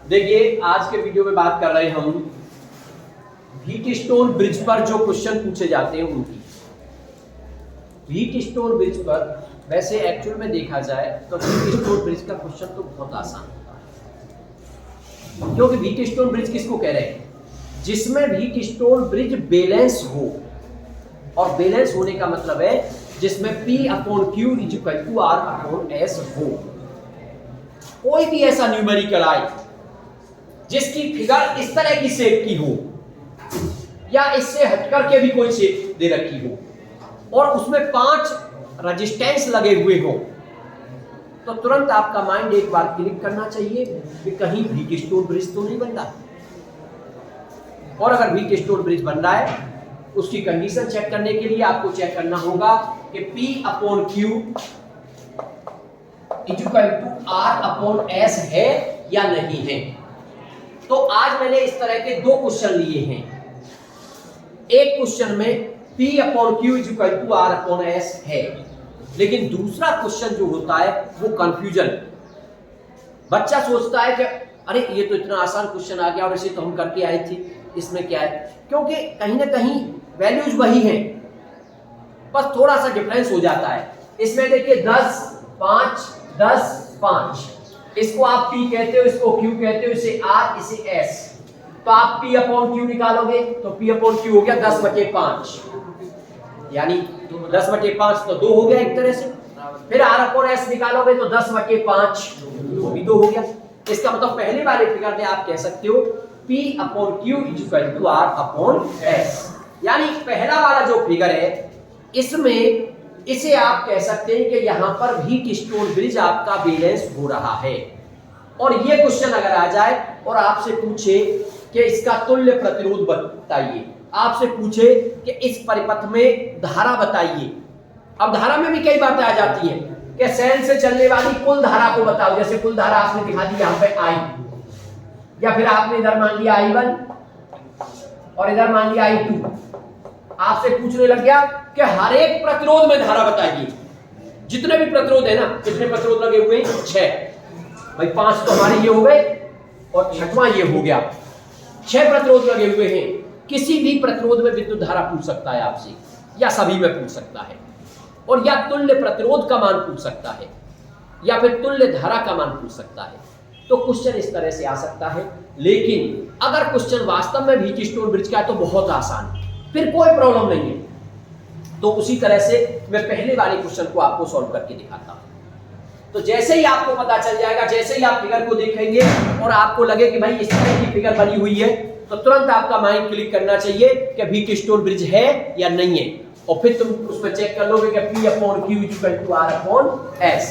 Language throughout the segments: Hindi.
देखिए आज के वीडियो में बात कर रहे हैं हम व्हीटस्टोन ब्रिज पर जो क्वेश्चन पूछे जाते हैं उनकी। व्हीटस्टोन ब्रिज पर वैसे एक्चुअल में देखा जाए तो व्हीटस्टोन ब्रिज का क्वेश्चन तो बहुत आसान होता है, क्योंकि व्हीटस्टोन ब्रिज किसको कह रहे हैं? जिसमें व्हीटस्टोन ब्रिज बैलेंस हो, और बैलेंस होने का मतलब है जिसमें P/Q = R/S हो। कोई भी ऐसा न्यूमेरिकल आए जिसकी फिगर इस तरह की शेप की हो या इससे हटकर के भी कोई शेप दे रखी हो और उसमें 5 रेजिस्टेंस लगे हुए हो, तो तुरंत आपका माइंड एक बार क्लिक करना चाहिए कि कहीं व्हीटस्टोन ब्रिज तो नहीं बन रहा। और अगर व्हीटस्टोन ब्रिज बन रहा है उसकी कंडीशन चेक करने के लिए आपको चेक करना होगा कि P/Q = R/S है या नहीं है। तो आज मैंने इस तरह के 2 क्वेश्चन लिए हैं। एक क्वेश्चन में P/Q = R/S है, लेकिन दूसरा क्वेश्चन जो होता है वो कंफ्यूजन। बच्चा सोचता है कि अरे ये तो इतना आसान क्वेश्चन आ गया और इसे तो हम करके आए थे, इसमें क्या है? क्योंकि कहीं ना कहीं वैल्यूज वही हैं, बस थोड़ा सा डिफरेंस हो जाता है। इसमें देखिए 10, 5, 10, 5, इसको आप P कहते हो, इसको Q कहते हो, इसे R, इसे S। तो आप P/Q निकालोगे तो P/Q हो गया 10/5, यानी 10/5 तो 2 हो गया एक तरह से। फिर R/S निकालोगे तो 10/5 वो भी 2 हो गया। इसका मतलब पहले वाले फिगर में आप कह सकते हो P/Q = R/S, यानी पहला वाला जो फिगर है इसमें इसे आप कह सकते हैं कि यहां पर व्हीटस्टोन ब्रिज आपका बैलेंस हो रहा है। और ये क्वेश्चन अगर आ जाए और आपसे पूछे कि इसका तुल्य प्रतिरोध बताइए, आपसे पूछे कि इस परिपथ में धारा बताइए। अब धारा में भी कई बातें आ जाती हैं कि सेल से चलने वाली कुल धारा को बताओ। जैसे कुल धारा आपने दिखा दी यहां पे I, या फिर आपने इधर मान लिया I1 और इधर मान लिया I2। आपसे पूछने लग गया कि हर एक प्रतिरोध में धारा बताइए। जितने भी प्रतिरोध है ना, कितने प्रतिरोध लगे हुए हैं? 6। भाई 5 तो हमारे ये हो गए और 6वां ये हो गया। 6 प्रतिरोध लगे हुए हैं। किसी भी प्रतिरोध में विद्युत धारा पूछ सकता है आपसे, या सभी में पूछ सकता है, और या तुल्य प्रतिरोध का मान पूछ सकता है, या फिर तुल्य धारा का मान पूछ सकता है। तो क्वेश्चन इस तरह से आ सकता है। लेकिन अगर क्वेश्चन वास्तव में व्हीटस्टोन ब्रिज का है तो बहुत आसान, फिर कोई प्रॉब्लम नहीं है। तो उसी तरह से मैं पहले वाले क्वेश्चन को आपको सॉल्व करके दिखाता हूं। तो जैसे ही आपको पता चल जाएगा, जैसे ही आप फिगर को देखेंगे और आपको लगे कि भाई इस तरह की फिगर बनी हुई है, तो तुरंत आपका माइंड क्लिक करना चाहिए कि व्हीटस्टोन ब्रिज है या नहीं है। और फिर तुम उसमें चेक कर लोगे कि P/Q = R/S,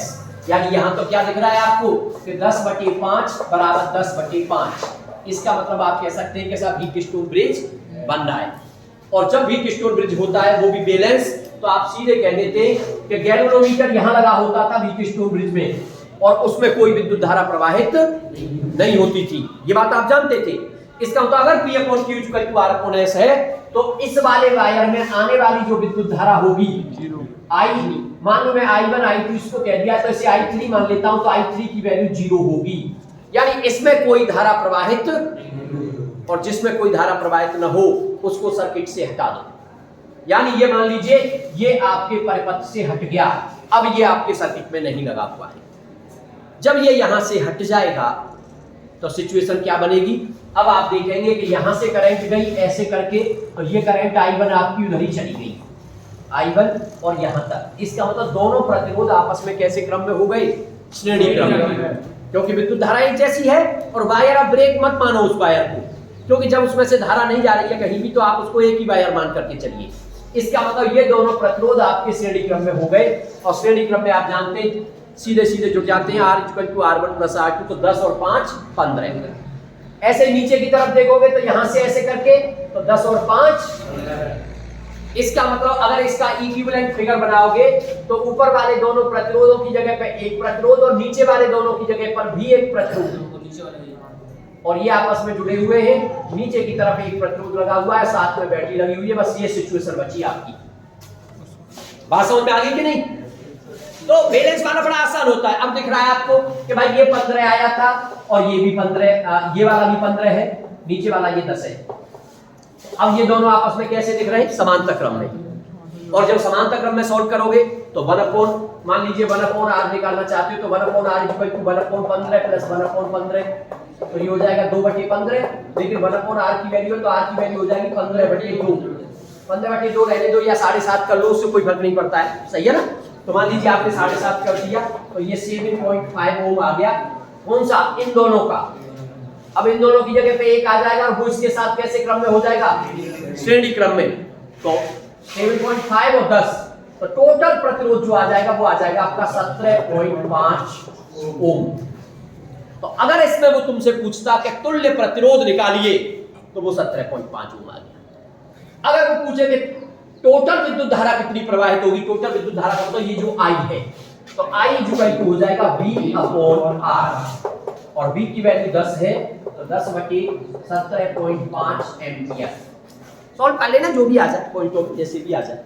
यानी यहां तो क्या दिख रहा है आपको कि 10/5 = 10/5। इसका मतलब आप कह सकते हैं कि साहब व्हीटस्टोन ब्रिज बन रहा है। और जब व्हीटस्टोन ब्रिज होता है वो भी बैलेंस, तो आप सीधे कह देते हैं कि गैल्वेनोमीटर यहां लगा होता था व्हीटस्टोन ब्रिज में और उसमें कोई विद्युत धारा प्रवाहित नहीं होती थी। ये बात आप जानते थे। इसका मतलब अगर P/Q = R/S है तो इस वाले वायर में आने वाली जो विद्युत धारा होगी I, मान लो मैं I1 I2 इसको कह दिया तो इसे I3 मान लेता हूं, तो I3 की वैल्यू 0 होगी, यानी इसमें कोई धारा प्रवाहित, और जिसमें कोई धारा प्रवाहित न हो उसको सर्किट से हटा दो। यानी ये मान लीजिए ये आपके परिपथ से हट गया, अब ये आपके सर्किट में नहीं लगा हुआ है। जब ये यहां से हट जाएगा तो सिचुएशन क्या बनेगी? अब आप देखेंगे कि यहां से करंट गई ऐसे करके, तो ये करंट I1 आपकी उधर ही चली गई, I1 और यहां तक। इसका मतलब दोनों प्रतिरोध आपस में कैसे क्रम में हो गए? श्रेणी क्रम में, क्योंकि विद्युत धारा एक जैसी है। और वायर, आप ब्रेक मत मानो उस वायर को, क्योंकि जब उसमें से धारा नहीं जा रही है कहीं भी, तो आप उसको एक ही वायर मान करके चलिए। इसका मतलब ये दोनों प्रतिरोध आपके श्रेणी क्रम में हो गए। और श्रेणी क्रम में आप जानते हैं सीधे सीधे जुड़ जाते हैं, R = R1 + R2, तो 10 और 5 15। ऐसे नीचे की तरफ देखोगे तो यहां से ऐसे करके तो 10 और 5। इसका मतलब अगर इसका इक्विवेलेंट फिगर बनाओगे तो ऊपर वाले दोनों प्रतिरोधों की जगह पे एक प्रतिरोध और नीचे वाले दोनों की जगह पर भी एक प्रतिरोध, और ये आपस में जुड़े हुए हैं। नीचे की तरफ एक प्रतिरोध लगा हुआ है, साथ में बैटरी लगी हुई है। बस ये सिचुएशन बची आपकी। बात समझ में आ गई कि नहीं? तो बैलेंस वाला बड़ा आसान होता है। अब दिख रहा है आपको कि भाई ये 15 आया था और ये भी 15, ये वाला भी 15 है, नीचे वाला ये 10 है। अब ये दोनों आपस में कैसे दिख रहे हैं? समांतर क्रम में। और जब समांतर क्रम में सॉल्व करोगे तो 1/, मान लीजिए 1/r निकालना चाहते हो तो 1/r इक्वल टू 1/15 प्लस 1/15, तो ये हो जाएगा 2/15। लेकिन 1/r की वैल्यू है तो r की वैल्यू हो जाएगी 15/2। 15/2 रहने दो या 7.5 कर लो, उससे कोई फर्क नहीं पड़ता है, सही है ना। तो मान लीजिए आपने 7.5 कर दिया तो ये 7.5 ओम आ गया। कौन सा? इन दोनों का। अब इन दोनों की जगह पे एक आ जाएगा और वो इसके साथ कैसे क्रम में हो जाएगा? श्रेणी क्रम में। तो 7.5 और 10, तो टोटल प्रतिरोध जो आ जाएगा वो आ जाएगा आपका 17.5 ओम। तो अगर इसमें वो तुमसे पूछता कि तुल्य प्रतिरोध निकालिए तो वो 17.5 ओम आ गया। अगर वो पूछे कि टोटल विद्युत धारा कितनी प्रवाहित होगी, टोटल विद्युत धारा का मतलब ये जो I है, तो I इक्वल टू हो जाएगा V/R, और V की वैल्यू 10 है तो 10/17.5 एम्पियर। सॉल्व कर लेना, जो भी आ जाए, पॉइंट ऑफ जैसे भी आ जाए।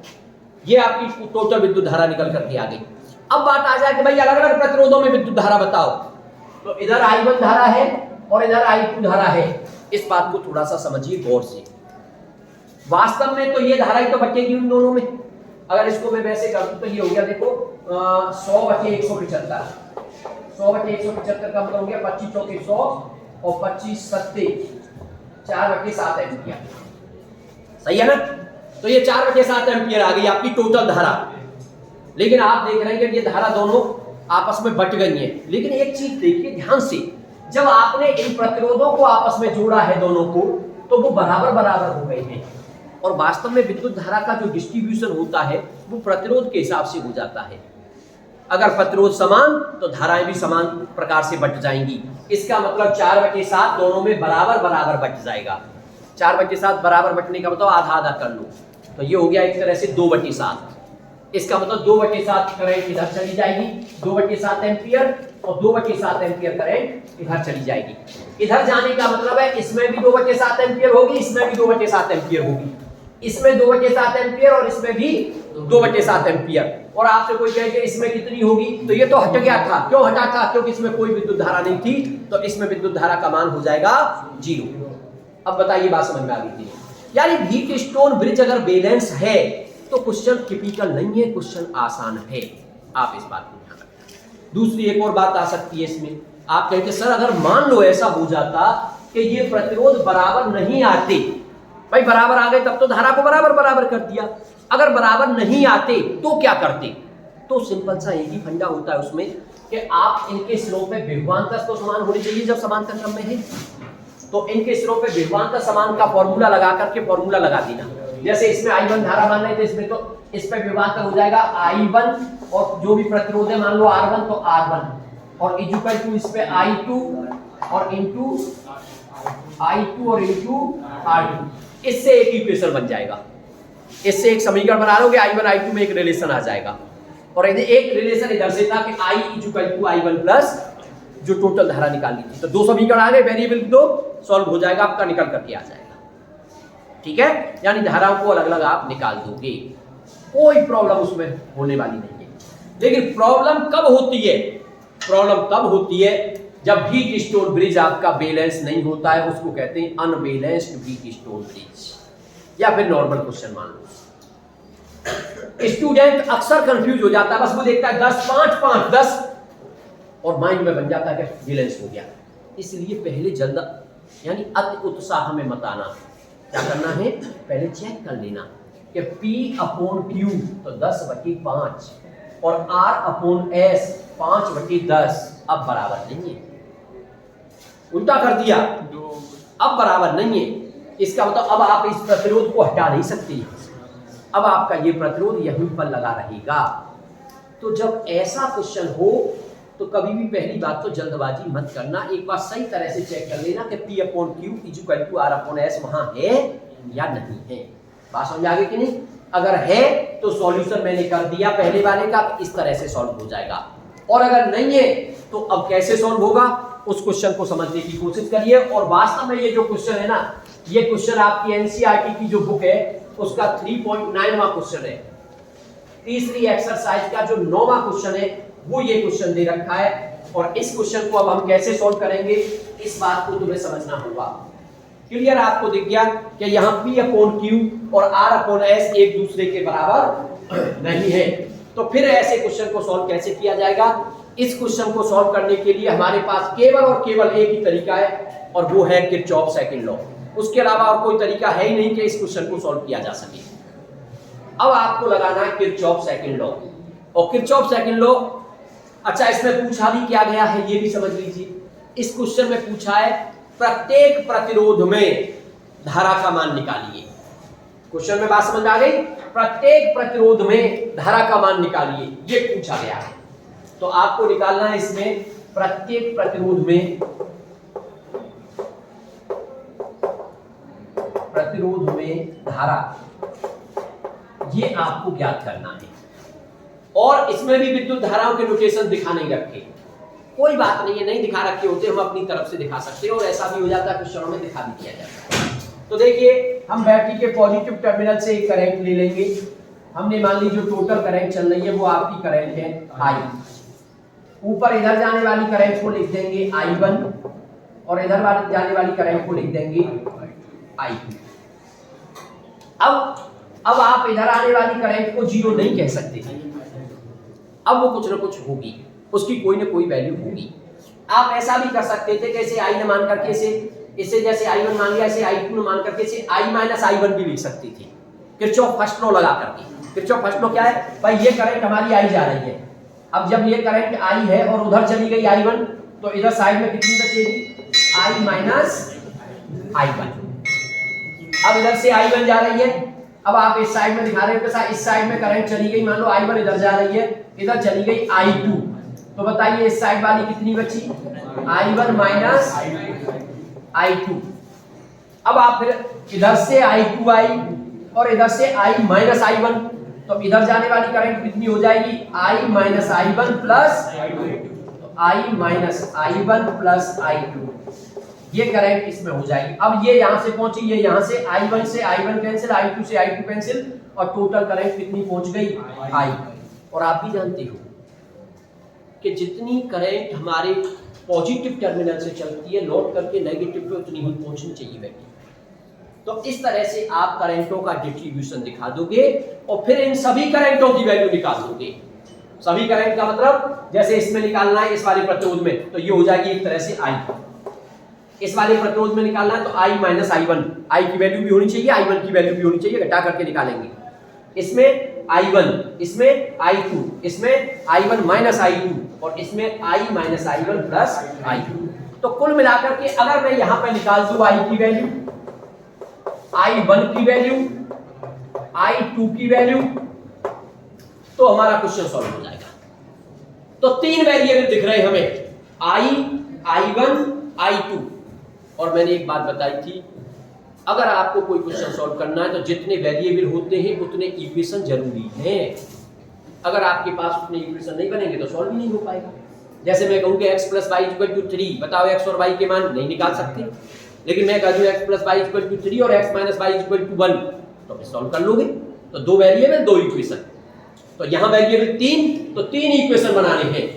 ये आपकी टोटल विद्युत धारा निकल करके आ गई। अब बात आ जाए कि भाई अलग अलग प्रतिरोधों में विद्युत धारा बताओ, तो इधर I1 धारा है और इधर I2 धारा है। इस बात को थोड़ा सा समझिए गौर से। वास्तव में तो ये धारा ही तो बचेगी उन दोनों में। अगर इसको मैं वैसे कर दूं तो ये हो गया, देखो 100/175। 100/175 का मतलब हो गया 25 चौके 100 और 25 सत्ते 4/7 एम्पियर, सही है ना। तो ये 4/7 एम्पियर आ गई आपकी टोटल धारा। लेकिन आप देख रहे हैं कि ये धारा दोनों आपस में बट गई है। लेकिन एक चीज देखिए ध्यान से, जब आपने इन प्रतिरोधों को आपस में जोड़ा है दोनों को, तो वो बराबर बराबर हो गए हैं। और वास्तव में विद्युत धारा का जो डिस्ट्रीब्यूशन होता है वो प्रतिरोध के हिसाब से हो जाता है। अगर प्रतिरोध समान तो धाराएं भी समान प्रकार से बट जाएंगी। इसका मतलब 4/7 दोनों में बराबर बराबर बट जाएगा। 4/7 बराबर बटने का मतलब आधा आधा कर लो, तो ये हो गया एक तरह से 2/7। इसका मतलब 2/7 करंट इधर चली जाएगी, 2/7 एम्पियर, और 2/7 एम्पियर करंट इधर चली जाएगी। इधर जाने का मतलब है इसमें भी 2/7 एम्पियर होगी, इसमें भी 2/7 एम्पियर होगी, इसमें 2/7 एम्पियर और इसमें भी 2/7 एम्पियर। और आपसे कोई कहे कि इसमें कितनी होगी, तो ये तो हट गया था। क्यों हटा था? क्योंकि इसमें कोई विद्युत धारा नहीं थी, तो इसमें विद्युत धारा का मान हो जाएगा 0। अब बताइए, बात समझ में आ गई थी? यानी व्हीटस्टोन ब्रिज अगर बैलेंस है तो क्वेश्चन टिपिकल नहीं है, क्वेश्चन आसान है। आप इस बात को ध्यान रखें। दूसरी एक और बात आ सकती है इसमें, आप कहते सर अगर मान लो ऐसा हो जाता कि ये प्रतिरोध बराबर नहीं आते, भाई बराबर आ गए तब तो धारा को बराबर बराबर कर दिया, अगर बराबर नहीं आते तो क्या करते? तो सिंपल सा एक ही फंडा होता है उसमें कि आप इनके सिरों पे विभवांतर तो समान होने चाहिए जब समांतर क्रम में है, तो इनके सिरों पे विभवांतर समान का फॉर्मूला लगा करके फॉर्मूला लगा देना। जैसे इसमें I1 धारा मान रहे थे, इसमें तो इस पे विभवांतर हो जाएगा I1 और जो भी प्रतिरोध है मान लो R1 तो R1 और इक्वल टू इस पे I2 और इनटू I2 और इनटू R2। इससे एक इक्वेशन बन जाएगा, इससे एक समीकरण बना लोगे, I1 I2 में एक रिलेशन आ जाएगा। और एक रिलेशन इधर से था कि I equal to I1 plus जो टोटल धारा निकाली थी, तो दो समीकरण आ गए, वेरिएबल दो सॉल्व हो जाएगा, आपका निकल करके आ जाएगा। ठीक है, यानी धाराओं को अलग अलग आप निकाल दोगे, कोई प्रॉब्लम उसमें होने वाली नहीं है। लेकिन प्रॉब्लम कब होती है? प्रॉब्लम तब होती है जब व्हीटस्टोन ब्रिज आपका बैलेंस नहीं होता है, उसको कहते हैं अनबैलेंस्ड व्हीटस्टोन ब्रिज, या फिर नॉर्मल क्वेश्चन मान लो। स्टूडेंट अक्सर कंफ्यूज हो जाता है, बस वो देखता है 10 5 5 10 और माइंड में बन जाता है कि बैलेंस हो गया। इसलिए पहले जल्द यानी अति उत्साह में मत आना, क्या करना है पहले चेक कर लेना कि P/Q तो 10/5 और R/S 5/10 अब बराबर नहीं है, उल्टा कर दिया, अब बराबर नहीं है। इसका मतलब अब आप इस प्रतिरोध को हटा नहीं सकते, अब आपका ये प्रतिरोध यहीं पर लगा रहेगा। तो जब ऐसा क्वेश्चन हो तो कभी भी पहली बात तो जल्दबाजी मत करना, एक बार सही तरह से चेक कर लेना कि P/Q इक्वल टू R/S वहां है या नहीं है। बात समझ आ गई कि नहीं? अगर है तो सॉल्यूशन मैंने कर दिया पहले वाले का, इस तरह से सॉल्व हो जाएगा। और अगर नहीं है तो अब कैसे सॉल्व होगा, उस क्वेश्चन को समझने की कोशिश करिए। और वास्तव में ये जो क्वेश्चन है ना, ये क्वेश्चन आपकी एनसीईआरटी की जो बुक है उसका 3.9वां क्वेश्चन है। तीसरी एक्सरसाइज का जो 9वां क्वेश्चन है वो ये क्वेश्चन दे रखा है और इस क्वेश्चन को अब हम कैसे सॉल्व करेंगे इस बात को तुम्हें समझना होगा। क्लियर आपको दिख गया कि यहाँ P अपॉन Q और R अपॉन S एक दूसरे के बराबर नहीं है। तो फिर ऐसे क्वेश्चन को सॉल्व कैसे किया जाएगा? इस क्वेश्चन को सॉल्व करने के लिए हमारे पास केवल और केवल एक ही तरीका है और वो है किरचॉफ सेकंड लॉ। उसके अलावा और कोई तरीका है ही नहीं कि इस क्वेश्चन को सॉल्व किया जा सके। अब आपको लगाना है किरचॉफ सेकंड लॉ। और किरचॉफ सेकंड लॉ, अच्छा इसमें पूछा भी क्या गया है ये भी समझ लीजिए। इस क्वेश्चन में पूछा है प्रत्येक प्रतिरोध में धारा का मान निकालिए। क्वेश्चन में बात समझ आ गई? प्रत्येक प्रतिरोध में धारा का मान निकालिए, ये पूछा गया है। तो आपको निकालना है इसमें प्रत्येक प्रतिरोध में धारा, ये आपको ज्ञात करना है। और इसमें भी विद्युत धाराओं के नोटेशन दिखा नहीं रखे, कोई बात नहीं है, नहीं दिखा रखे होते हम अपनी तरफ से दिखा सकते हैं और ऐसा भी हो जाता है क्वेश्चनों में दिखा भी दिया जाता है। तो देखिए हम बैटरी के पॉजिटिव टर्मिनल से एक करंट ले लेंगे। हमने मान ली जो टोटल करंट चल रही है वो आपकी करंट है I। ऊपर इधर जाने वाली करंट को लिख देंगे I1 और इधर जाने वाली करंट को लिख देंगे I2। अब आप इधर आने वाली करंट को जीरो नहीं कह सकते थे, अब वो कुछ ना कुछ होगी, उसकी कोई ना कोई वैल्यू होगी। आप ऐसा भी कर सकते थे जैसे I ने मान करके इसे जैसे I1 मान लिया, इसे I2 ने मान करके इसे I माइनस I1 भी लिख सकते थे किरचॉफ फर्स्ट लॉ लगा करके। किरचॉफ फर्स्ट लॉ क्या है भाई? ये करंट हमारी I जा रही है, अब जब ये करंट I है और उधर चली गई I1 तो इधर साइड में कितनी बचेगी? I minus I1। अब इधर से I1 जा रही है, अब आप इस साइड में दिखा रहे हो कि इस साइड में करंट चली गई, मान लो I1 इधर जा रही है, इधर चली गई I2, तो बताइए इस साइड वाली कितनी बची? I1 minus I2। अब आप फिर इधर से I2 आई और इधर से I माइनस I1, तो इधर जाने वाली करंट कितनी हो जाएगी? I minus I1 plus I minus I1 plus I2, ये करंट इसमें हो जाएगी। अब ये यहां से पहुंची, ये यहां से I1 से I1 कैंसिल, I2 से I2 कैंसिल और टोटल करंट कितनी पहुंच गई? I। और आप भी जानते हो कि जितनी करंट हमारे पॉजिटिव टर्मिनल से चलती है लौट करके नेगेटिव पे उतनी ही पहुंचनी चाहिए वैल्यू। तो इस तरह से आप करंटों का डिस्ट्रीब्यूशन दिखा दोगे और फिर इन सभी करंटों की वैल्यू निकाल दोगे। सभी करंट का मतलब जैसे इसमें निकालना है इस वाले प्रतिरोध में, तो ये हो जाएगी एक तरह से I। इस वाले प्रतिरोध में निकालना है तो I माइनस I1, I की वैल्यू भी होनी चाहिए, I1 की वैल्यू भी होनी चाहिए, घटा करके निकालेंगे। इसमें I1, इसमें I2, इसमें I1 माइनस I2 और इसमें I minus I1 plus I2। तो कुल मिलाकर के अगर मैं यहां पे निकाल दूं I की वैल्यू, I1 की वैल्यू, I2 की वैल्यू, तो हमारा क्वेश्चन सॉल्व हो जाएगा। तो तीन वेरिएबल दिख रहे हैं हमें, I, I1, I2। और मैंने एक बात बताई थी, अगर आपको कोई क्वेश्चन सॉल्व करना है तो जितने वेरिएबल होते हैं उतने इक्वेशन जरूरी हैं। अगर आपके पास उतने इक्वेशन नहीं बनेंगे तो सॉल्व भी नहीं हो पाएगा। जैसे मैं कहूं कि x plus y equal to 3, बताओ x और y के मान नहीं निकाल सकते, लेकिन मैं कह दूं x plus y equal to 3 और x minus y equal to 1, तो फिर सॉल्व कर लोगे। तो दो वेरिएबल दो इक्वेशन, तो यहां वेरिएबल 3, तो 3 इक्वेशन बनाने हैं।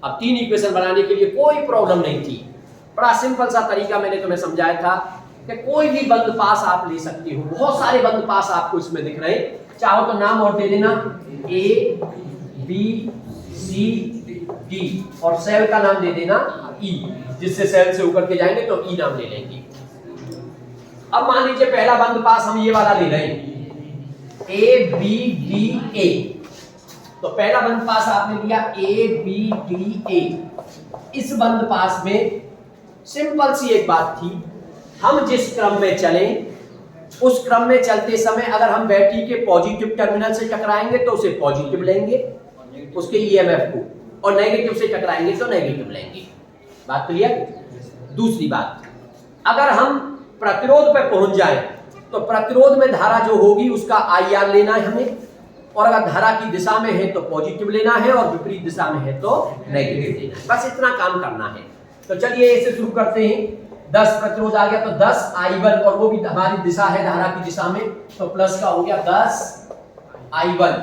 अब 3 इक्वेशन बनाने के लिए कोई प्रॉब्लम नहीं थी, बड़ा सिंपल सा तरीका मैंने तुम्हें समझाया था कि कोई भी बंद पास आप ले सकते हो। बहुत सारे बंद पास आपको इसमें दिख रहे हैं, चाहो तो नाम और दे देना A, B, C, D और सेल का नाम दे देना E, जिससे सेल से होकर के जाएंगे तो E नाम ले लेंगे। अब मान लीजिए पहला बंद पास हम ये वाला ले रहे हैं A, B, D, A। तो पहला बंद पास आपने लिया A, B, D, A। इस बंद पास में सिंपल सी एक बात थी, हम जिस क्रम में चलें उस क्रम में चलते समय अगर हम बैटरी के पॉजिटिव टर्मिनल से टकराएंगे तो उसे पॉजिटिव लेंगे उसके ईएमएफ को, और नेगेटिव से टकराएंगे तो नेगेटिव लेंगे। बात क्लियर? दूसरी बात, अगर हम प्रतिरोध पे पहुंच जाएं तो प्रतिरोध में धारा जो होगी उसका IR लेना है हमें, और अगर धारा की दिशा में है तो पॉजिटिव लेना है और विपरीत दिशा में है तो नेगेटिव लेना है। बस इतना काम करना है। तो चलिए इसे शुरू करते हैं। 10 प्रतिरोध आ गया तो 10 I1, और वो भी हमारी दिशा है धारा की दिशा में, तो प्लस का हो गया 10 I1।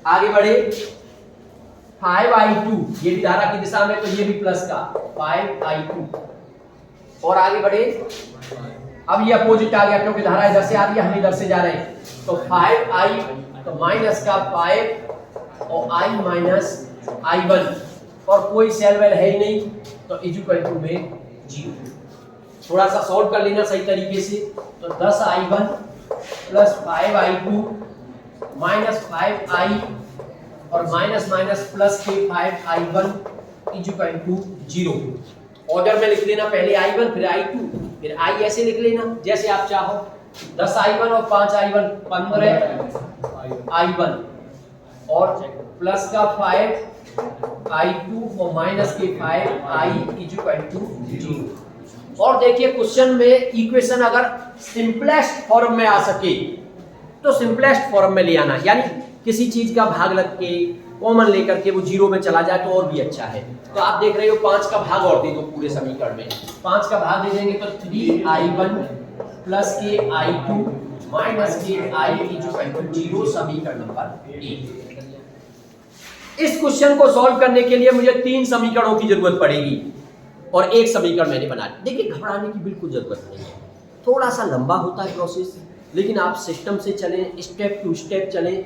आगे बढ़े 5i2, ये भी धारा की दिशा में, तो ये भी प्लस का 5i2। और आगे बढ़े, अब ये अपोजिट आ गया क्योंकि धारा इधर से आ रही है, हम इधर से जा रहे हैं, तो 5i तो माइनस का 5 और i माइनस i1, और कोई सेल वेल है ही नहीं, तो इक्वल टू में 0। थोड़ा सा सॉल्व कर लेना सही तरीके से, तो 10i1 plus 5i2 minus 5i और माइनस माइनस प्लस के 5i1 इक्वल टू 0। ऑर्डर में लिख लेना, पहले i1 फिर i2 फिर i, ऐसे लिख लेना जैसे आप चाहो। 10i1 और 5i1 15i1 और प्लस का 5i2 और माइनस के 5i इक्वल टू 0। और देखिए क्वेश्चन में इक्वेशन अगर सिंपलेस्ट फॉर्म में आ सके तो सिंपलेस्ट फॉर्म में ले आना, यानी किसी चीज का भाग लग के कॉमन लेकर के वो 0 में चला जाए तो और भी अच्छा है। तो आप देख रहे हो 5 का भाग और दे दो पूरे समीकरण में, 5 का भाग दे देंगे तो 3i1 प्लस के i2 माइनस के i इक्वल टू 0, समीकरण नंबर 1। इस क्वेश्चन को सॉल्व करने के लिए मुझे 3 समीकरणों की जरूरत पड़ेगी और एक समीकरण मैंने बना लिया। देखिए घबराने की बिल्कुल जरूरत नहीं है, थोड़ा सा लंबा होता है प्रोसेस, लेकिन आप सिस्टम से चलें, स्टेप टू स्टेप चलें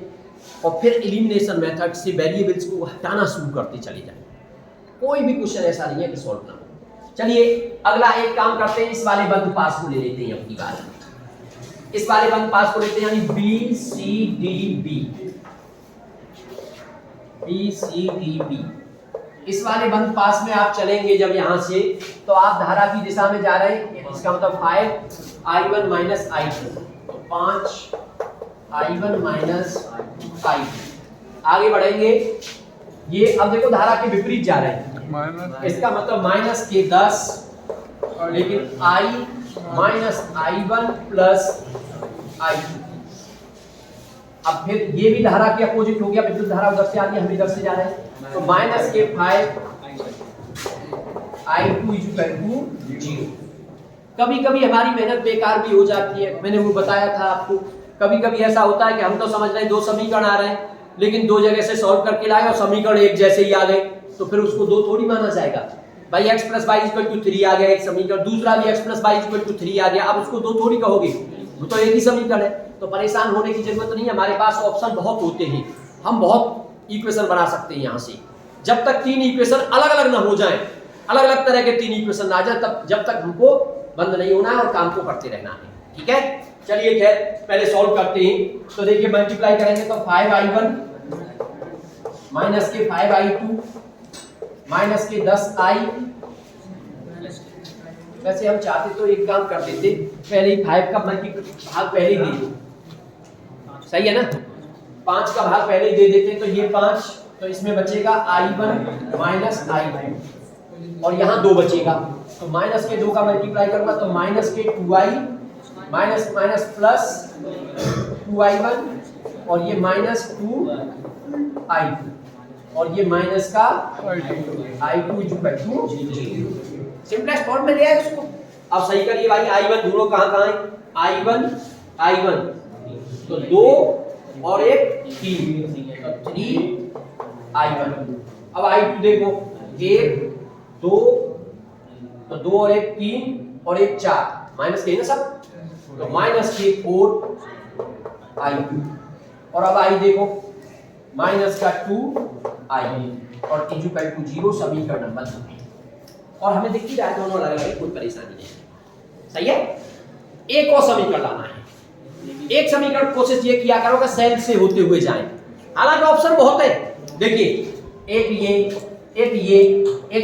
और फिर एलिमिनेशन मेथड से वेरिएबल्स को हटाना शुरू करते चले जाएं। कोई भी क्वेश्चन ऐसा नहीं है कि सॉल्व ना हो। चलिए अगला एक काम करते हैं, इस वाले बंद पास को ले लेते हैं अपनी बात। इस वाले बंद पास को लेते हैं, यानी बी सी डी बी। इस वाले बंद पास में आप चलेंगे जब यहां से, तो आप धारा की दिशा में जा रहे हैं, इसका मतलब 5i1 माइनस i2, तो 5i1 माइनस i2। आगे बढ़ेंगे, ये अब देखो धारा के विपरीत जा रहे हैं, इसका मतलब माइनस के 10, लेकिन i minus i1 plus i2। अब फिर ये भी धारा के अपोजिट हो गया, विद्युत धारा उधर से आ रही है, हम इधर से जा रहे हैं, तो माइनस के 5i2 इक्वल टू 0। कभी कभी हमारी मेहनत बेकार भी हो जाती है, मैंने वो बताया था आपको। कभी कभी ऐसा होता है कि हम तो समझ रहे हैं 2 समीकरण आ रहे हैं, लेकिन 2 जगह से सॉल्व करके लाए और समीकरण एक जैसे ही आ गए, तो फिर उसको 2 थोड़ी माना जाएगा। भाई x plus y equal to 3 आ गया एक समीकरण, दूसरा भी x plus y equal to 3 आ गया, अब उसको 2 थोड़ी कहोगे, वो तो एक ही समीकरण है। तो परेशान होने की जरूरत नहीं है, हमारे पास ऑप्शन बहुत होते हैं, हम बहुत इक्वेशन बना सकते हैं यहाँ से। जब तक 3 इक्वेशन अलग अलग ना हो जाए, अलग अलग तरह के 3 इक्वेशन ना आ जाए, तब जब तक हमको बंद नहीं होना है और काम को करते रहना है, ठीक है। चलिए खैर पहले सॉल्व करते हैं। तो देखिए मल्टीप्लाई करेंगे तो 5i1 माइनस के 5i2 माइनस के 10i। वैसे हम चाहते तो एक काम कर देते, पहले ही 5 का भाग पहले ही दे दो, सही है ना, 5 का भाग पहले ही दे देते, तो ये 5, तो इसमें बचेगा i1 माइनस i2 और यहाँ 2 बचेगा, तो माइनस के 2 का मल्टीप्लाई करूंगा तो माइनस के 2i minus minus plus 2i1 और ये माइनस 2i2 और ये माइनस का i2 equal to 0। Simplest form में ले आए उसको। अब सही करिए भाई, i1 ढूंढो कहाँ है, i1 तो 2 और 1 3, तो 3i1। अब i2 देखो 1 2, तो 2 और 1 3 और 1 4, माइनस के ना सब, तो माइनस के 4i2। और अब i देखो माइनस का 2i और इक्वल टू 0, समीकरण नंबर 2। और हमें दिखती रहा है दोनों अलग अलग, कोई परेशानी नहीं है, सही है। एक और समीकरण लाना है, एक समीकरण कोशिश ये किया करो कि सेल से होते हुए जाएं, हालांकि ऑप्शन बहुत है। देखिए एक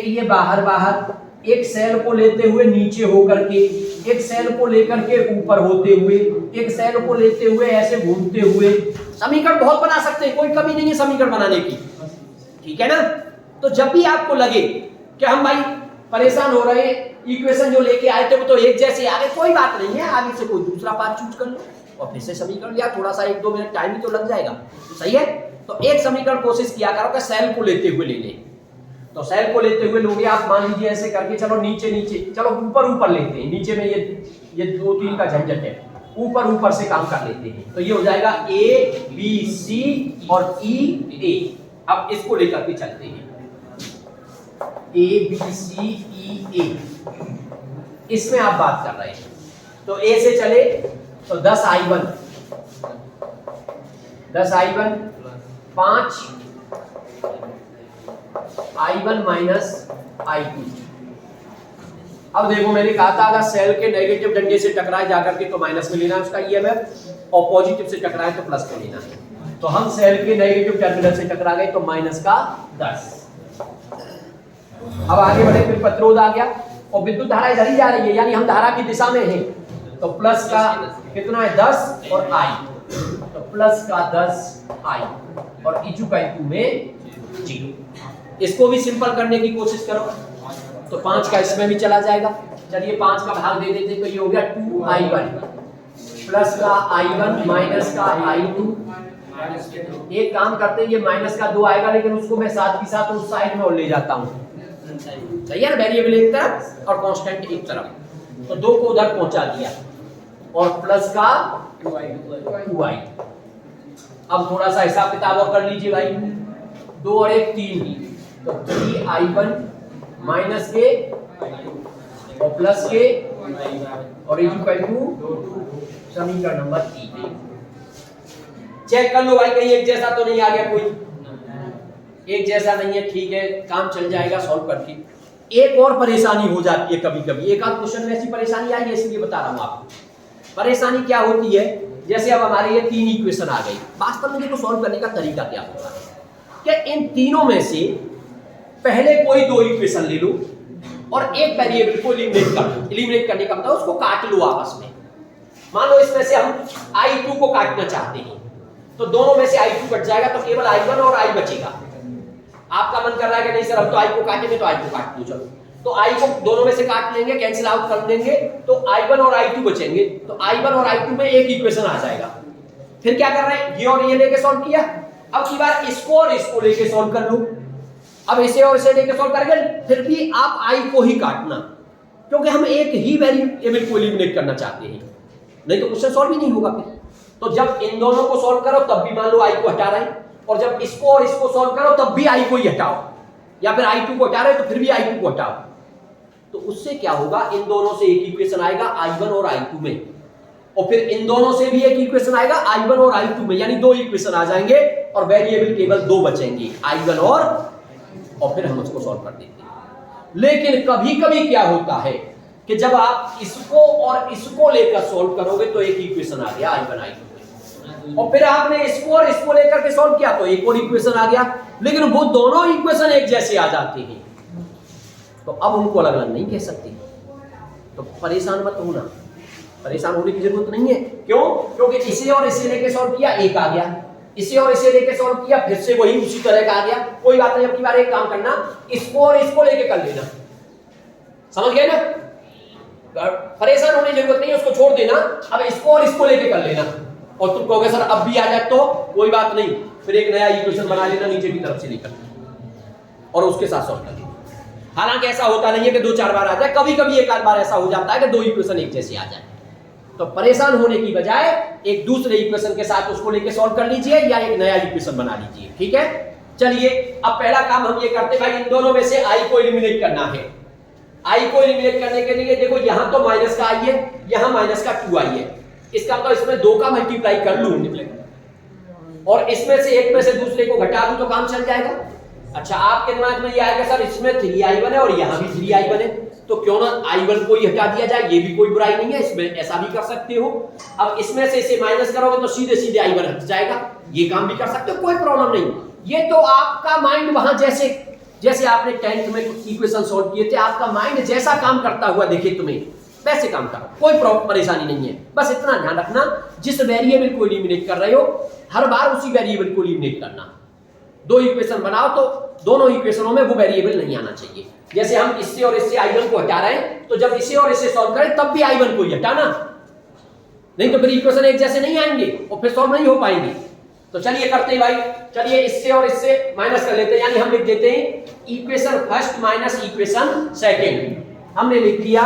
ये बाहर बाहर, एक सेल को लेते हुए नीचे होकर के, एक सेल को लेकर के ऊपर होते हुए, एक सेल को लेते हुए ऐसे घूमते हुए, समीकरण बहुत बना सकते हैं, कोई कमी नहीं है समीकरण बनाने की, ठीक है ना। तो जब भी आपको लगे कि हम भाई परेशान हो रहे हैं, इक्वेशन जो लेके आए थे वो तो एक जैसे आ गए, कोई बात नहीं है, आगे से कोई दूसरा पार्ट चूज कर लो और फिर से समीकरण लिया, थोड़ा सा 1-2 मिनट टाइम ही तो लग जाएगा, सही है। तो एक समीकरण कोशिश किया करो कि सेल को लेते हुए ले ले, तो सेल को लेते हुए लोगे आप, मान लीजिए ऐसे करके, चलो नीचे नीचे, चलो ऊपर ऊपर लेते हैं, नीचे में ये 2-3 का झंझट है, ऊपर ऊपर से काम कर लेते हैं। तो ये हो जाएगा ए बी सी और ई ए। अब इसको लेकर के चलते हैं, ए बी सी ई ए, इसमें आप बात कर रहे हैं। तो ए से चले तो 10i1 5 i1 माइनस i2। अब देखो मैंने कहा था अगर सेल के नेगेटिव डंडे से टकराए जाकर के तो माइनस में लेना है उसका ईएमएफ, और पॉजिटिव से टकराए तो प्लस में लेना है। तो हम सेल के नेगेटिव टर्मिनल से टकरा गए तो माइनस का 10। अब आगे बढ़े, फिर प्रतिरोध आ गया और विद्युत धारा इधर ही जा रही है, यानी हम धारा की दिशा में हैं। तो प्लस का कितना है 10 और i, तो प्लस का 10 i और E2 में 0। इसको भी सिंपल करने की कोशिश करो तो 5 का इसमें भी चला जाएगा। चलिए 5 का भाग दे देते तो ये हो गया 2i1 प्लस का i1 माइनस का i2। एक काम करते हैं, ये माइनस का 2 आएगा लेकिन उसको मैं साथ ही साथ उस साइड में और ले जाता हूँ, सही है ना। वेरिएबल एक तरफ और कांस्टेंट एक तरफ, तो 2 को उधर पहुंचा दिया और प्लस का 2i। अब थोड़ा सा हिसाब किताब और कर लीजिए भाई, 2 और 1 3, तो 3i1 माइनस के और प्लस के और समीकरण नंबर 3। चेक कर लो भाई कहीं एक जैसा तो नहीं आ गया, कोई एक जैसा नहीं है, ठीक है काम चल जाएगा सॉल्व करके। एक और परेशानी हो जाती है कभी कभी, एक आध क्वेश्चन में ऐसी परेशानी आई है इसलिए बता रहा हूं आपको। परेशानी क्या होती है, जैसे अब हमारे ये 3 इक्वेशन आ गई, वास्तव में देखो सॉल्व करने का तरीका क्या होगा कि इन तीनों में से पहले कोई 2 इक्वेशन ले लो और एक वेरिएबल को एलिमिनेट कर दो। एलिमिनेट करने का मतलब उसको काट लो आपस में। मान लो इसमें से हम i2 को काटना चाहते हैं, तो दोनों में से i2 कट जाएगा तो केवल i1 और i बचेगा। आपका मन कर रहा है कि नहीं सर हम तो i को काटेंगे, तो i को काट लो, चलो तो i को दोनों में से काट लेंगे, कैंसिल आउट कर देंगे, तो i1 और i2 बचेंगे। तो i1 और i2 में एक इक्वेशन आ जाएगा। फिर क्या कर रहे हैं, ये और ये लेके सॉल्व किया। अब की बार इसको और इसको लेके सॉल्व कर लो। अब इसे और इसे लेके सॉल्व करेंगे, फिर भी आप i को ही काटना, क्योंकि हम एक ही वेरिएबल को एलिमिनेट करना चाहते हैं, नहीं तो क्वेश्चन सॉल्व ही नहीं होगा फिर। तो जब इन दोनों को सॉल्व करो तब भी मान लो i को हटा रहे हैं, और जब इसको और इसको सॉल्व करो तब भी i को ही हटाओ, या फिर i2 को हटा रहे हैं तो फिर भी i2 को हटाओ। तो उससे क्या होगा, इन दोनों से एक इक्वेशन आएगा i1 और i2 में, और फिर इन दोनों से भी एक इक्वेशन आएगा i1 और i2 में, यानी 2 इक्वेशन आ जाएंगे और वेरिएबल केवल 2 बचेंगे, i1 और फिर हम उसको सॉल्व कर देते हैं। लेकिन कभी कभी क्या होता है कि जब आप इसको और इसको लेकर सॉल्व करोगे तो एक इक्वेशन आ गया i1 i2, और फिर आपने इसको और इसको लेकर के सॉल्व किया तो एक और इक्वेशन आ गया, लेकिन वो दोनों इक्वेशन एक जैसे आ जाते हैं, तो अब उनको अलग अलग नहीं कह सकते। तो परेशान मत होना, परेशान होने की जरूरत नहीं है। क्यों? क्योंकि इसे और इसे लेके सॉल्व किया एक आ गया, इसे और इसे लेके सॉल्व किया फिर से वही उसी तरह का आ गया। कोई बात नहीं, अब की बार एक काम करना, इसको और इसको लेके कर लेना, समझ गए ना। परेशान होने की जरूरत नहीं है, उसको छोड़ देना। अब इसको और इसको लेके कर लेना, और तुम कहोगे सर अब भी आ जाए तो कोई बात नहीं, फिर एक नया इक्वेशन बना लेना नीचे की तरफ से लेकर और उसके साथ सॉल्व कर लेना। हालांकि ऐसा होता नहीं है कि 2-4 बार आ जाए, कभी कभी एक आध बार ऐसा हो जाता है कि 2 इक्वेशन एक जैसे आ जाए। तो परेशान होने की बजाय एक दूसरे इक्वेशन के साथ उसको लेके सॉल्व कर लीजिए या एक नया इक्वेशन बना लीजिए, ठीक है। चलिए अब पहला काम हम ये करते हैं भाई, इन दोनों में से i को एलिमिनेट करना है। i को एलिमिनेट करने के लिए देखो यहां तो माइनस का i है, यहां माइनस का 2i है, इसका मतलब इसमें 2 का मल्टीप्लाई कर लूं और इसमें से एक में से दूसरे को घटा दूं तो काम चल जाएगा। अच्छा आपके दिमाग में ये आएगा सर इसमें 3i1 है और यहां भी 3i1 है, तो क्यों ना i1 को ही हटा दिया जाए, ये भी कोई बुराई नहीं है, इसमें ऐसा भी कर सकते हो। अब इसमें से इसे माइनस करोगे तो सीधे सीधे i1 हट जाएगा, ये काम भी कर सकते हो, कोई प्रॉब्लम नहीं। ये तो आपका माइंड वहां जैसे जैसे आपने 10th में इक्वेशन सॉल्व किए थे, आपका माइंड जैसा काम करता हुआ देखे तुम्हें वैसे काम करो, कोई परेशानी नहीं है। बस इतना ध्यान रखना, जिस वेरिएबल को एलिमिनेट कर रहे हो हर बार उसी वेरिएबल को एलिमिनेट करना। 2 इक्वेशन बनाओ तो दोनों इक्वेशनों में वो वेरिएबल नहीं आना चाहिए। जैसे हम इससे और इससे i1 को हटा रहे हैं, तो जब इसे और इसे सॉल्व करें तब भी i1 को ही हटाना, नहीं तो फिर इक्वेशन एक जैसे नहीं आएंगे और फिर सॉल्व नहीं हो पाएंगे। तो चलिए करते हैं भाई, चलिए इससे और इससे माइनस कर लेते हैं, यानी हम लिख देते हैं equation first minus equation second. हमने लिख दिया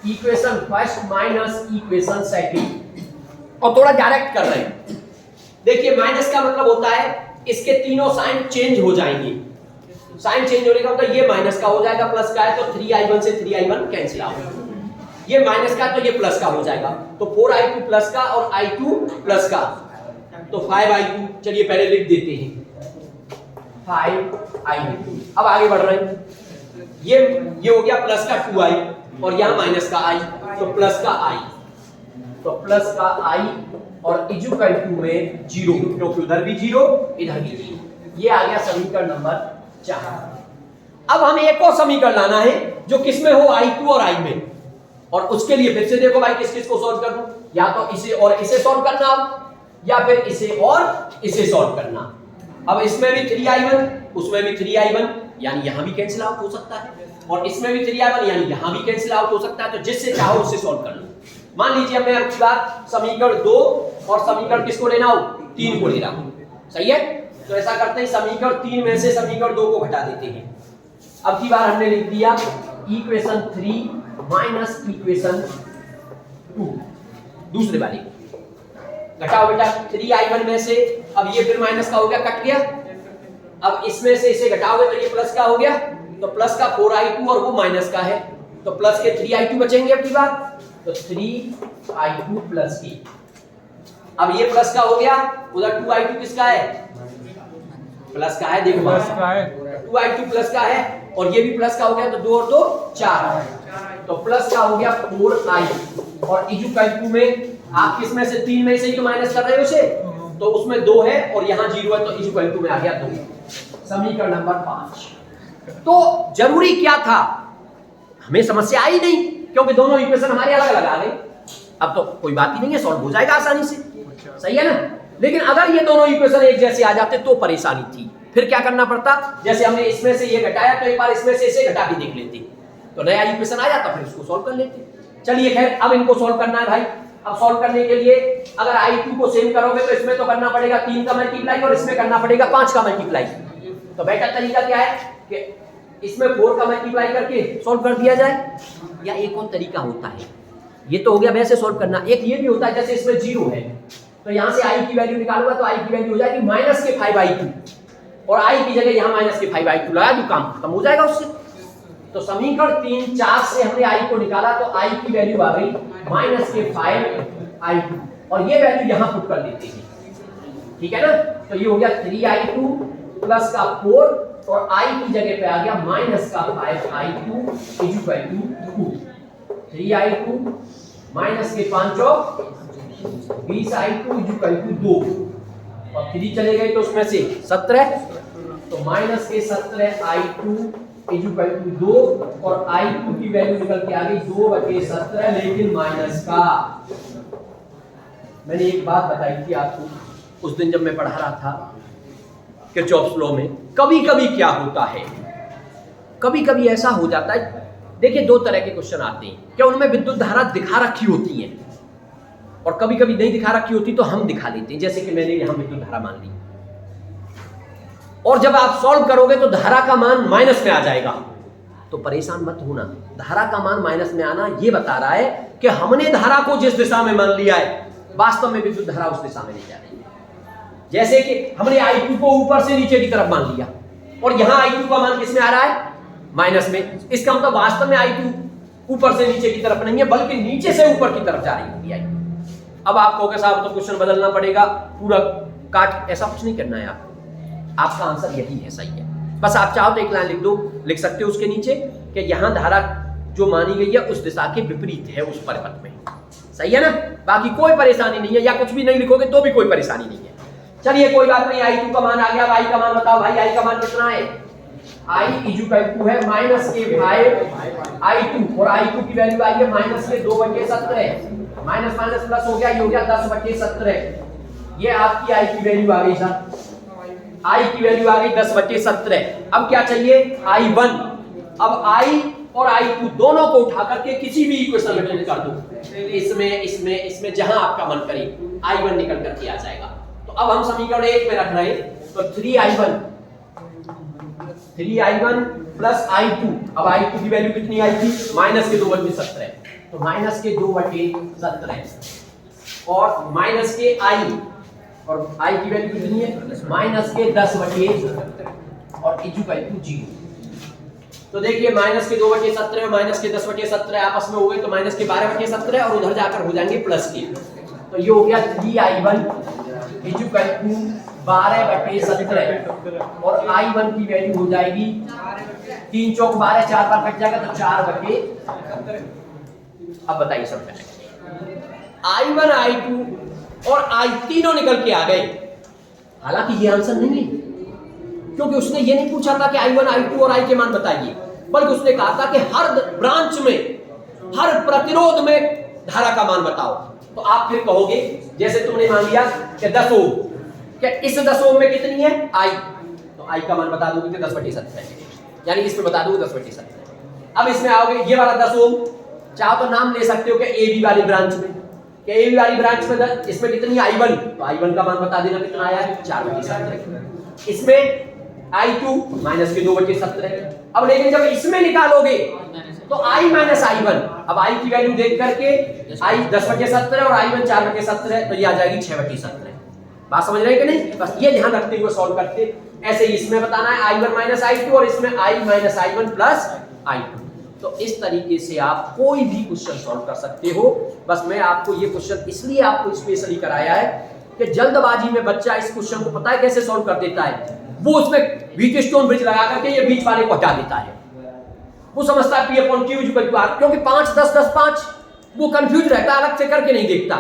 equation first minus equation second. और थोड़ा डायरेक्ट कर रहे हैं। देखिए माइनस का मतलब होता है इसके तीनों साइन चेंज हो जाएंगे। साइन चेंज होने का मतलब ये माइनस का हो जाएगा, प्लस का है तो 3i1 से 3i1 कैंसिल आउट। ये माइनस का तो ये प्लस का हो जाएगा, तो 4i2 प्लस का और i2 प्लस का, तो 5i2। चलिए पहले लिख देते हैं 5i2। अब आगे बढ़ रहे हैं, ये हो गया प्लस का 2i और यहां माइनस का i, तो प्लस का i, तो प्लस का i और इक्वल टू में 0, क्योंकि उधर भी 0 इधर भी 0। ये आ गया समीकरण नंबर 4। अब हमें एक और समीकरण लाना है जो किसमें हो, i2 और i में, और उसके लिए फिर से देखो भाई किस किस को सॉल्व कर दूं, या तो इसे और इसे सॉल्व करना या फिर इसे और इसे सॉल्व करना। अब इसमें भी 3i1 उसमें भी 3i1, यानी यहां भी कैंसिल आउट हो सकता है, और इसमें भी 3i1 यानी यहां भी कैंसिल आउट हो सकता है। तो जिससे चाहो उससे सॉल्व कर लो। मान लीजिए मैं अब की बात समीकरण 2 और समीकरण किसको लेना हो, 3 को ले रहा हूं, सही है। तो ऐसा करते हैं समीकरण 3 में से समीकरण 2 को घटा देते हैं। अब की बार हमने लिख दिया इक्वेशन 3 माइनस इक्वेशन 2, दूसरे वाले घटाओ बेटा 3i1 में से। अब ये फिर माइनस का हो गया, कट गया। अब इसमें से इसे घटाओगे तो ये प्लस का हो गया, तो प्लस का 4i2 और वो माइनस का है, तो प्लस के 3i2 बचेंगे। अब की बात तो 3i2 प्लस की, अब ये प्लस का हो गया, उधर 2i2 किसका है, प्लस का है, देखो प्लस का है, 2i2 प्लस का है, और ये भी प्लस का हो गया, तो 2 और 2 4, तो प्लस का हो गया 4i और इक्वल टू में आप किसमें से 3 में से ही तो माइनस कर रहे हो उसे, तो उसमें 2 है और यहां 0 है, तो इक्वल टू में आ गया 2। समीकरण नंबर 5। तो जरूरी क्या था, हमें समस्या आई नहीं, क्योंकि दोनों इक्वेशन हमारे अलग अलग आ गए। अब तो कोई बात ही नहीं है, सॉल्व हो जाएगा आसानी से, सही है ना। लेकिन अगर ये दोनों इक्वेशन एक जैसे आ जाते तो परेशानी थी, फिर क्या करना पड़ता, जैसे हमने इसमें से ये घटाया तो एक बार इसमें से इसे घटा के देख लेते, तो नया इक्वेशन आ जाता, फिर इसको सॉल्व कर लेते। चलिए खैर अब इनको सॉल्व करना है भाई। अब सॉल्व करने के लिए अगर i2 को सेम करोगे तो इसमें तो करना पड़ेगा 3 का मल्टीप्लाई और इसमें करना पड़ेगा 5 का मल्टीप्लाई। तो बेटर तरीका क्या है कि इसमें 4 का मल्टीप्लाई करके सॉल्व कर दिया जाए, या एक और तरीका होता है, ये तो हो गया वैसे सॉल्व करना, एक ये भी होता है जैसे इसमें 0 है तो यहां से i की वैल्यू निकालूंगा तो i की वैल्यू हो जाएगी माइनस के 5i2, और i की जगह यहां माइनस के 5i2 लगा दूं, काम खत्म हो जाएगा उससे। तो समीकरण 3 4 से हमने i को निकाला तो i की वैल्यू आ गई माइनस के 5i2, और ये वैल्यू यहां पुट कर देते हैं, ठीक है ना। तो ये हो गया 3i2 प्लस का 4 और i की जगह पे आ गया माइनस का 5i2 equal to 2। 3i2 minus के 5 20i2 इक्वल टू 2, और 3 चले गए तो उसमें से 17, तो माइनस के 17i2 इक्वल टू 2, और i2 की वैल्यू निकल के आ गई 2/17, लेकिन माइनस का। मैंने एक बात बताई थी आपको उस दिन जब मैं पढ़ा रहा था किरचॉफ्स लॉ में, कभी कभी क्या होता है, कभी कभी ऐसा हो जाता है। देखिए 2 तरह के क्वेश्चन आते हैं, क्या उनमें विद्युत धारा दिखा रखी होती है, और कभी कभी नहीं दिखा रखी होती तो हम दिखा देते हैं, जैसे कि मैंने यहां विद्युत धारा मान ली, और जब आप सॉल्व करोगे तो धारा का मान माइनस में आ जाएगा। तो परेशान मत होना, धारा का मान माइनस में आना ये बता रहा है कि हमने धारा को जिस दिशा में मान लिया है वास्तव में विद्युत धारा उस दिशा में नहीं जा रही है। जैसे कि हमने i2 को ऊपर से नीचे की तरफ मान लिया, और यहां i2 का मान किस में आ रहा है, माइनस में। इसका मतलब वास्तव में i2 ऊपर से नीचे की तरफ नहीं है, बल्कि नीचे से ऊपर की तरफ जा रही है। अब आपको कहोगे साहब तो क्वेश्चन बदलना पड़ेगा, पूरा काट, ऐसा कुछ नहीं करना है आपका आंसर यही है, सही है। बस आप चाहो तो एक लाइन लिख दो, लिख सकते हो उसके नीचे कि यहां धारा जो मानी गई है उस दिशा के विपरीत है उस परिपथ में, सही है ना। बाकी कोई परेशानी नहीं है, या कुछ भी नहीं लिखोगे तो भी कोई परेशानी नहीं है। चलिए कोई बात नहीं, i2 का मान आ गया, i का मान बताओ भाई, i का मान कितना है, i इक्वल टू है माइनस के 5i2, और i2 की वैल्यू आई है माइनस के 2/17, माइनस माइनस प्लस हो गया, ये हो गया 10/17। ये आपकी i की वैल्यू आ गई सर, i की वैल्यू आ गई 10/17। अब क्या चाहिए, i1। अब i और i2 दोनों को उठा करके किसी भी इक्वेशन में पुट कर दो, इसमें इसमें इसमें जहां आपका मन करे i1 निकल करके आ जाएगा। तो अब हम समीकरण 1 में रख रहे हैं, तो 3i1 प्लस i2, अब i2 की वैल्यू कितनी आई थी, माइनस के 2/17, तो माइनस के 2/17, और माइनस के आई, और आई की वैल्यू कितनी है माइनस के 10 बटे और इक्वल टू 0। तो देखिए माइनस के 2/17 और माइनस के 10/17 आपस में हो गए, तो माइनस के 12/17 और उधर जाकर हो जाएंगे प्लस के। तो ये हो गया 3i1 इक्वल टू 12/17 और i1 की वैल्यू हो जाएगी 3 चौक 12, 4 बार कट जाएगा तो 4/। अब बताइए सब i1 i2 और i तीनों निकल के आ गए। हालांकि ये आंसर नहीं है, क्योंकि उसने ये नहीं पूछा था कि i1 i2 और i के मान बताइए, बल्कि उसने कहा था कि हर ब्रांच में, हर प्रतिरोध में धारा का मान बताओ। तो आप फिर कहोगे, जैसे तुमने मान लिया कि 10 ओम, क्या इस 10 ओम में कितनी है i, तो i का मान बता दोगे कि 10/17 है, यानी इसमें बता दोगे 10/17। अब इसमें आओगे ये वाला 10 ओम, चाहो तो नाम ले सकते हो कि ए बी वाली ब्रांच में, कि ए बी वाली ब्रांच में इसमें कितनी है i1, तो i1 का मान बता देना कितना आया है 4/17। इसमें i2 माइनस के 2/17। अब लेकिन जब इसमें निकालोगे तो i माइनस i1, अब i की वैल्यू देख करके i 10/17 और i1 4/17, तो ये आ जाएगी 6/17। बात समझ रहे हैं कि नहीं? बस ये ध्यान रखते हुए सॉल्व करते। ऐसे ही इसमें बताना है i1 माइनस i2 और इसमें i minus i1 plus i2। तो इस तरीके से आप कोई भी क्वेश्चन सॉल्व कर सकते हो। बस मैं आपको ये क्वेश्चन इसलिए आपको स्पेशली कराया है कि जल्दबाजी में बच्चा इस क्वेश्चन को पता है कैसे सॉल्व कर देता है, वो उसमें व्हीट स्टोन ब्रिज लगा करके ये बीच वाले को हटा देता है। वो समझता है P/Q इक्वल टू R, क्योंकि 5 10 10 5, वो कंफ्यूज रहता है, अलग से करके नहीं देखता।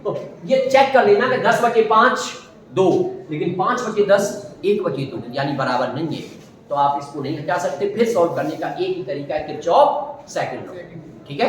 तो ये चेक कर लेना कि 10/5 2, लेकिन 5/10 1/2 यानी बराबर नहीं है, तो आप इसको नहीं हटा सकते। फिर सॉल्व करने का एक ही तरीका है कि किरचॉफ सेकंड लॉ। ठीक है।